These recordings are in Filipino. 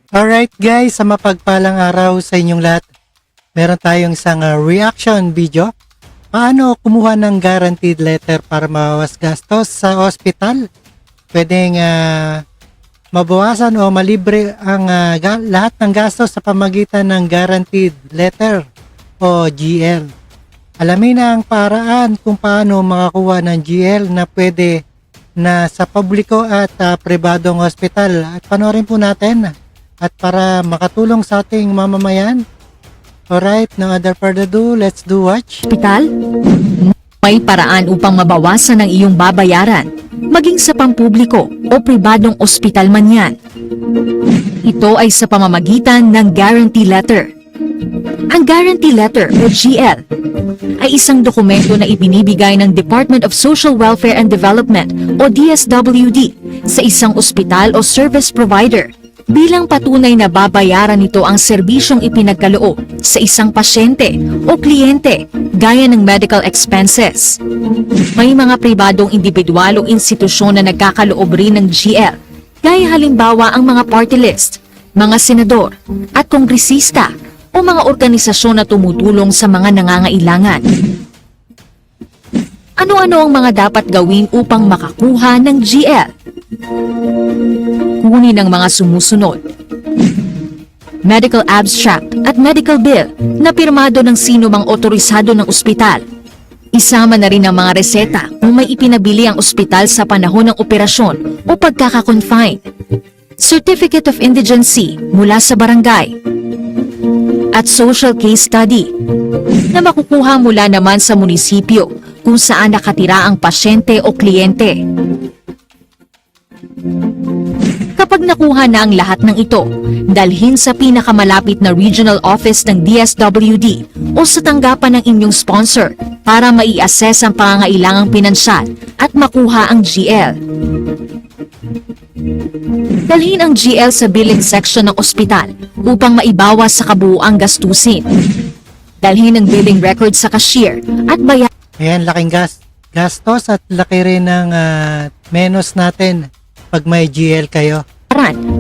Alright guys, sa mapagpalang araw sa inyong lahat. Meron tayong isang reaction video. Paano kumuha ng guaranteed letter para mabawas gastos sa ospital? Pwedeng mabawasan o malibre ang lahat ng gastos sa pamagitan ng guaranteed letter o GL. Alamin na ang paraan kung paano makakuha ng GL na pwede na sa publiko at pribadong ospital. At panoorin po natin. At para makatulong sa ating mamamayan. Alright, no other further ado, let's do watch. Ospital? May paraan upang mabawasan ang iyong babayaran, maging sa pampubliko o pribadong ospital man yan. Ito ay sa pamamagitan ng Guarantee Letter. Ang Guarantee Letter o GL ay isang dokumento na ibinibigay ng Department of Social Welfare and Development o DSWD sa isang ospital o service provider bilang patunay na babayaran nito ang serbisyong ipinagkaloob sa isang pasyente o kliyente gaya ng medical expenses. May mga pribadong individual o institusyon na nagkakaloob rin ng GL, gaya halimbawa ang mga party list, mga senador at kongresista o mga organisasyon na tumutulong sa mga nangangailangan. Ano-ano ang mga dapat gawin upang makakuha ng GL? Kunin ang mga sumusunod. Medical abstract at medical bill na pirmado ng sino mang otorisado ng ospital. Isama na rin ang mga reseta kung may ipinabili ang ospital sa panahon ng operasyon o pagkaka-confine. Certificate of indigency mula sa barangay. At social case study na makukuha mula naman sa munisipyo kung saan nakatira ang pasyente o kliyente. Kapag nakuha na ang lahat ng ito, dalhin sa pinakamalapit na regional office ng DSWD o sa tanggapan ng inyong sponsor para mai-assess ang pangangailangang pinansyal at makuha ang GL. Dalhin ang GL sa billing section ng ospital upang maibawas sa kabuuang gastusin. Dalhin ang billing record sa cashier at bayaran. Ayan, laking gastos at laki rin ng menos natin pag may GL kayo.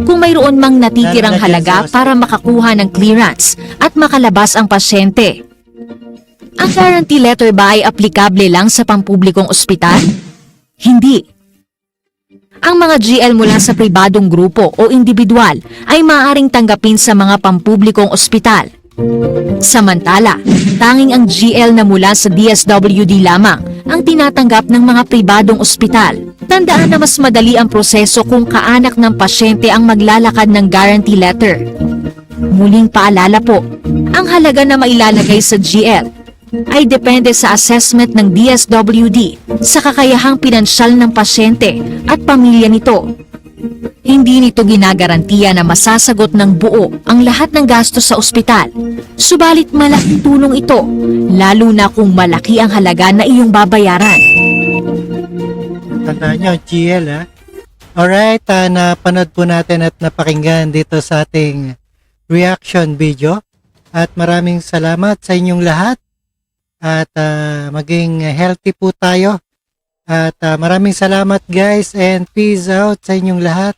Kung mayroon mang natitirang halaga para makakuha ng clearance at makalabas ang pasyente. Ang guarantee letter ba ay aplikable lang sa pampublikong ospital? Hindi. Ang mga GL mula sa pribadong grupo o individual ay maaaring tanggapin sa mga pampublikong ospital. Samantala, tanging ang GL na mula sa DSWD lamang ang tinatanggap ng mga pribadong ospital. Tandaan na mas madali ang proseso kung kaanak ng pasyente ang maglalakad ng guarantee letter. Muling paalala po, ang halaga na mailalagay sa GL ay depende sa assessment ng DSWD sa kakayahang pinansyal ng pasyente at pamilya nito. Hindi nito ginagarantiya na masasagot ng buo ang lahat ng gastos sa ospital. Subalit malaking tulong ito, lalo na kung malaki ang halaga na iyong babayaran. Tandaan nyo, GL ha. Alright, napanood po natin at napakinggan dito sa ating reaction video. At maraming salamat sa inyong lahat. At maging healthy po tayo. At maraming salamat guys and peace out sa inyong lahat.